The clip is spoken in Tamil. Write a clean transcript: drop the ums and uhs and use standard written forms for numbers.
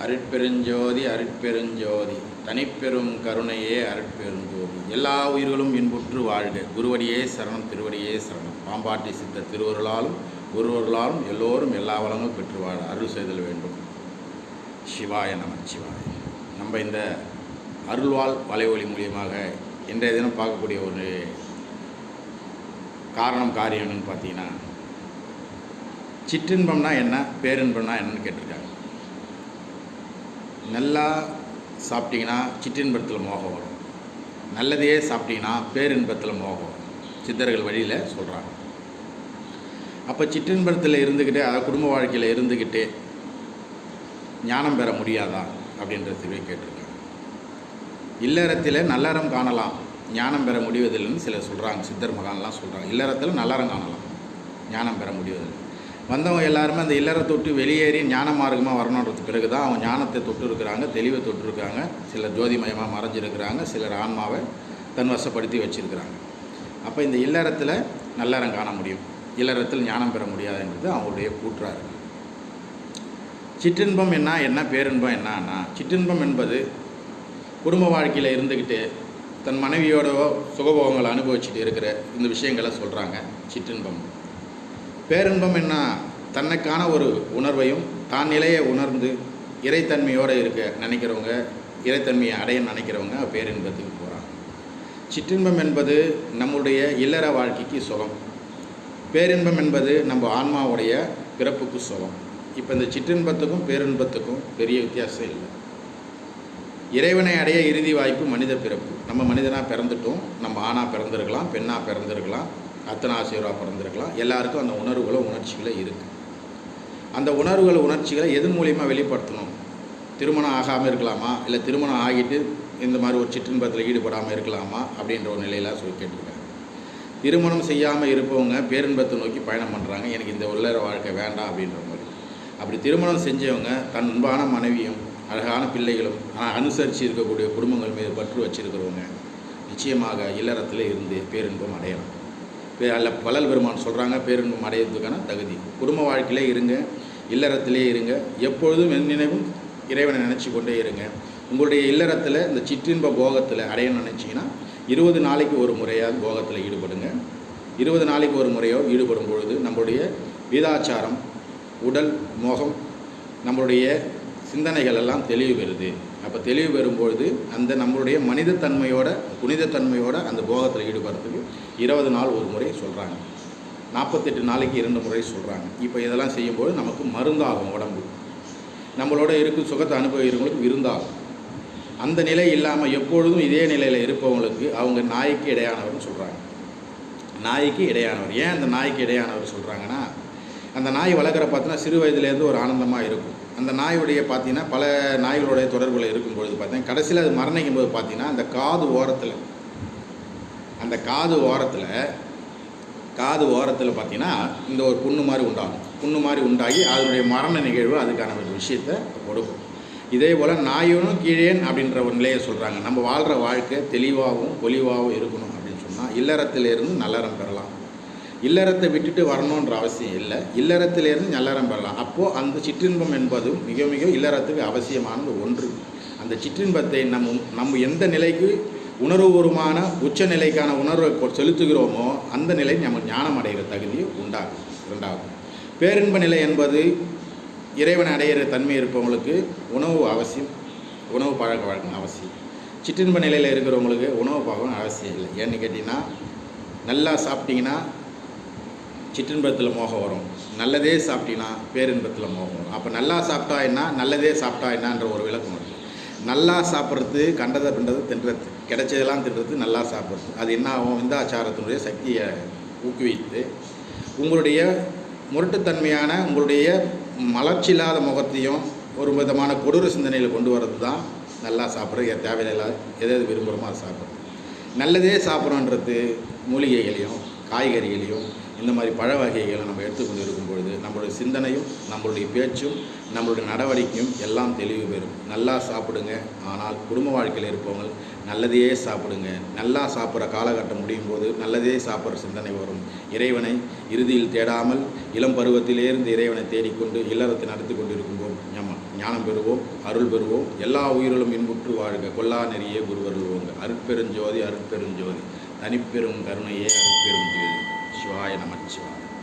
அருட்பெருஞ்சோதி அருட்பெருஞ்சோதி தனிப்பெரும் கருணையே அருட்பெருஞ்சோதி. எல்லா உயிர்களும் இன்புற்று வாழ்க. குருவடியே சரணம், திருவடியே சரணம். பாம்பாட்டி சித்த திருவருளாலும் குருவருளாலும் எல்லோரும் எல்லா வளங்களும் பெற்று வாழ அருள் செய்தல் வேண்டும். சிவாய நமச்சிவாய. நம்ம இந்த அருள்வாள் வலைவொலி மூலியமாக இன்றைய தினம் பார்க்கக்கூடிய ஒரு காரியம் என்னன்னு பார்த்தீங்கன்னா, சிற்றின்பம்னா என்ன, பேரின்பம்னா என்னன்னு கேட்டிருக்காங்க. நல்லா சாப்பிட்டீங்கன்னா சிற்றின்பத்தில் மோகம் வரும், நல்லதையே சாப்பிட்டீங்கன்னா பேரின்பத்தில் மோகம் வரும். சித்தர்கள் வழியில் சொல்கிறாங்க. அப்போ சிற்றின்பத்தில் இருந்துக்கிட்டே, அதாவது குடும்ப வாழ்க்கையில் இருந்துக்கிட்டே ஞானம் பெற முடியாதா அப்படின்றதுவே கேட்டிருக்காங்க. இல்லறத்தில் நல்லறம் காணலாம், ஞானம் பெற முடிவதில்லைன்னு சிலர் சொல்கிறாங்க. சித்தர் மகான்லாம் சொல்கிறாங்க, இல்லறத்தில் நல்லறம் காணலாம், ஞானம் பெற முடிவதில்லை. வந்தவங்க எல்லாருமே அந்த இல்லறத்தை விட்டு வெளியேறி ஞான மார்க்கமாக வரணுன்றது பிறகு தான் அவங்க ஞானத்தை தொட்டு இருக்கிறாங்க, தெளிவை தொட்டு இருக்காங்க. சிலர் ஜோதிமயமாக மறைஞ்சிருக்கிறாங்க, சிலர் ஆன்மாவை தன் வசப்படுத்தி வச்சுருக்கிறாங்க. அப்போ இந்த இல்லறத்தில் நல்லறம் காண முடியும், இல்லறத்தில் ஞானம் பெற முடியாதுன்றது அவங்களுடைய கூற்றாக இருக்குது. சிற்றின்பம் என்ன, பேரின்பம் என்னன்னா, சிற்றின்பம் என்பது குடும்ப வாழ்க்கையில் இருந்துக்கிட்டு தன் மனைவியோட சுகபோகங்களை அனுபவிச்சுட்டு இருக்கிற இந்த விஷயங்களை சொல்கிறாங்க சிற்றின்பம். பேரின்பம் என்ன, தன்னைக்கான ஒரு உணர்வையும் தான் நிலையை உணர்ந்து இறைத்தன்மையோடு இருக்க நினைக்கிறவங்க, இறைத்தன்மையை அடைய நினைக்கிறவங்க பேரின்பத்துக்கு போகிறாங்க. சிற்றின்பம் என்பது நம்முடைய இல்லற வாழ்க்கைக்கு சுகம், பேரின்பம் என்பது நம்ம ஆன்மாவுடைய பிறப்புக்கு சுகம். இப்போ இந்த சிற்றின்பத்துக்கும் பேரின்பத்துக்கும் பெரிய வித்தியாசம் இல்லை. இறைவனை அடைய இறுதி வாய்ப்பு மனித பிறப்பு. நம்ம மனிதனாக பிறந்துட்டோம், நம்ம ஆணாக பிறந்திருக்கலாம், பெண்ணாக பிறந்திருக்கலாம், அத்தனை ஆசிரியராக பிறந்திருக்கலாம். எல்லாருக்கும் அந்த உணர்வுகளும் உணர்ச்சிகளும் இருக்குது. அந்த உணர்வுகள் உணர்ச்சிகளை எது மூலியமாக வெளிப்படுத்தணும்? திருமணம் ஆகாமல் இருக்கலாமா, இல்லை திருமணம் ஆகிட்டு இந்த மாதிரி ஒரு சிற்றின்பத்தில் ஈடுபடாமல் இருக்கலாமா அப்படின்ற ஒரு நிலையில் சொல்லி கேட்டிருக்காங்க. திருமணம் செய்யாமல் இருப்பவங்க பேரின்பத்தை நோக்கி பயணம் பண்ணுறாங்க, எனக்கு இந்த உள்ளற வாழ்க்கை வேண்டாம் அப்படின்ற மாதிரி. அப்படி திருமணம் செஞ்சவங்க தன் அன்பான மனைவியும் அழகான பிள்ளைகளும் அனுசரித்து இருக்கக்கூடிய குடும்பங்கள் மீது பற்று வச்சுருக்கிறவங்க நிச்சயமாக இல்லறத்தில் இருந்து பேரின்பம் அடையலாம். அல்ல வள்ளல் பெருமான் சொல்கிறாங்க, பேரின்பம் அடையிறதுக்கான தகுதி குடும்ப வாழ்க்கையிலே இருங்க, இல்லறத்திலே இருங்க, எப்பொழுதும் நினைவும் இறைவனை நினச்சி கொண்டே இருங்க. உங்களுடைய இல்லறத்தில் இந்த சிற்றின்ப போகத்தில் அடைய நினச்சிங்கன்னா 20 நாளைக்கு ஒரு முறையாவது போகத்தில் ஈடுபடுங்க. 20 நாளைக்கு ஒரு முறையோ ஈடுபடும் பொழுது நம்மளுடைய வீதாச்சாரம், உடல், மோகம், நம்மளுடைய சிந்தனைகள் எல்லாம் தெளிவு பெறுது. அப்போ தெளிவு பெறும்பொழுது அந்த நம்மளுடைய மனிதத்தன்மையோட புனிதத்தன்மையோட அந்த போகத்தில் ஈடுபடுறதுக்கு 20 நாள் ஒரு முறை சொல்கிறாங்க, 48 நாளைக்கு 2 முறை சொல்கிறாங்க. இப்போ இதெல்லாம் செய்யும்போது நமக்கு மருந்தாகும், உடம்பு நம்மளோட இருக்கும் சுகத்தை அனுபவிக்கிறவங்களுக்கு விருந்தாகும். அந்த நிலை இல்லாமல் எப்பொழுதும் இதே நிலையில் இருப்பவங்களுக்கு அவங்க நாய்க்கு இடையானவர்னு சொல்கிறாங்க. நாய்க்கு இடையானவர். ஏன் அந்த நாய்க்கு இடையானவர் சொல்கிறாங்கன்னா, அந்த நாய் வளர்க்குற பார்த்தீங்கன்னா சிறு வயதுலேருந்து ஒரு ஆனந்தமாக இருக்கும். அந்த நாயுடைய பார்த்தீங்கன்னா பல நாய்களுடைய தொடர்புகள் இருக்கும்பொழுது பார்த்தீங்கன்னா கடைசியில் அது மரணிக்கும் போது பார்த்தீங்கன்னா அந்த காது ஓரத்தில் பார்த்தீங்கன்னா இந்த ஒரு புண்ணு மாதிரி உண்டாகும். புண்ணு மாதிரி உண்டாகி அதனுடைய மரண நிகழ்வு அதுக்கான ஒரு விஷயத்தை கொடுக்கும். இதே போல் நாயும் கீழேன் அப்படின்ற ஒரு நிலையை சொல்கிறாங்க. நம்ம வாழ்கிற வாழ்க்கை தெளிவாகவும் பொலிவாகவும் இருக்கணும் அப்படின்னு சொன்னால் இல்லறத்திலேருந்து நல்லறம் பெறலாம். இல்லறத்தை விட்டுட்டு வரணுன்ற அவசியம் இல்லை, இல்லறத்திலேருந்து நல்லறம் பெறலாம். அப்போது அந்த சிற்றின்பம் என்பது மிக மிக இல்லறத்துக்கு அவசியமானது ஒன்று. அந்த சிற்றின்பத்தை நம்ம எந்த நிலைக்கு உணர்வுபூர்வமான உச்ச நிலைக்கான உணர்வை செலுத்துகிறோமோ அந்த நிலை நம்ம ஞானம் அடைகிற தகுதி உண்டாகும். இரண்டாவது, பேரின்ப நிலை என்பது இறைவனை அடைகிற தன்மை இருப்பவங்களுக்கு உணவு அவசியம், உணவு பழக்க வழக்கம் அவசியம். சிற்றின்ப நிலையில் இருக்கிறவங்களுக்கு உணவு பழக்கம் அவசியம் இல்லை. ஏன்னு கேட்டிங்கன்னா, நல்லா சாப்பிட்டிங்கன்னா சிற்றின்பத்தில் மோகம் வரும், நல்லதே சாப்பிட்டீங்கன்னா பேரின்பத்தில் மோகம் வரும். அப்போ நல்லா சாப்பிட்டா என்ன, நல்லதே சாப்பிட்டா என்னன்ற ஒரு விளக்கம் வருது. நல்லா சாப்பிட்றது, கண்டதை பிண்டது தின்றது, கிடைச்சதெல்லாம் தின்றது, நல்லா சாப்பிட்றது, அது என்ன ஆகும், இந்த ஆச்சாரத்தினுடைய சக்தியை ஊக்குவித்து உங்களுடைய முரட்டுத்தன்மையான உங்களுடைய மலர்ச்சி இல்லாத முகத்தையும் ஒரு விதமான கொடூர சிந்தனையில் கொண்டு வர்றது தான் நல்லா சாப்பிட்றது. தேவையில்லாத எது விரும்புகிறோமோ அதை சாப்பிட்றது. நல்லதே சாப்பிட்றோன்றது மூலிகைகளையும் காய்கறிகளையும் இந்த மாதிரி பழ வகைகளை நம்ம எடுத்துக்கொண்டு இருக்கும் பொழுது நம்மளுடைய சிந்தனையும் நம்மளுடைய பேச்சும் நம்மளுடைய நடவடிக்கையும் எல்லாம் தெளிவு பெறும். நல்லா சாப்பிடுங்க. ஆனால் குடும்ப வாழ்க்கையில் இருப்பவங்க நல்லதையே சாப்பிடுங்க. நல்லா சாப்பிட்ற காலகட்டம் முடியும் போது நல்லதே சாப்பிட்ற சிந்தனை வரும். இறைவனை இறுதியில் தேடாமல் இளம் பருவத்திலேருந்து இறைவனை தேடிக்கொண்டு இல்லறத்தை நடத்தி கொண்டு இருக்கும்போது ஞானம் பெறுவோம், அருள் பெறுவோம். எல்லா உயிர்களும் இன்புற்று வாழ்க. கொல்லா நெறியே குருவருள்வோங்க. அருட்பெருஞ்சோதி அருட்பெருஞ்சோதி தனிப்பெரும் கருணையே அருட்பெரும் ஜோதி. சிவாய நமச்சிவாய.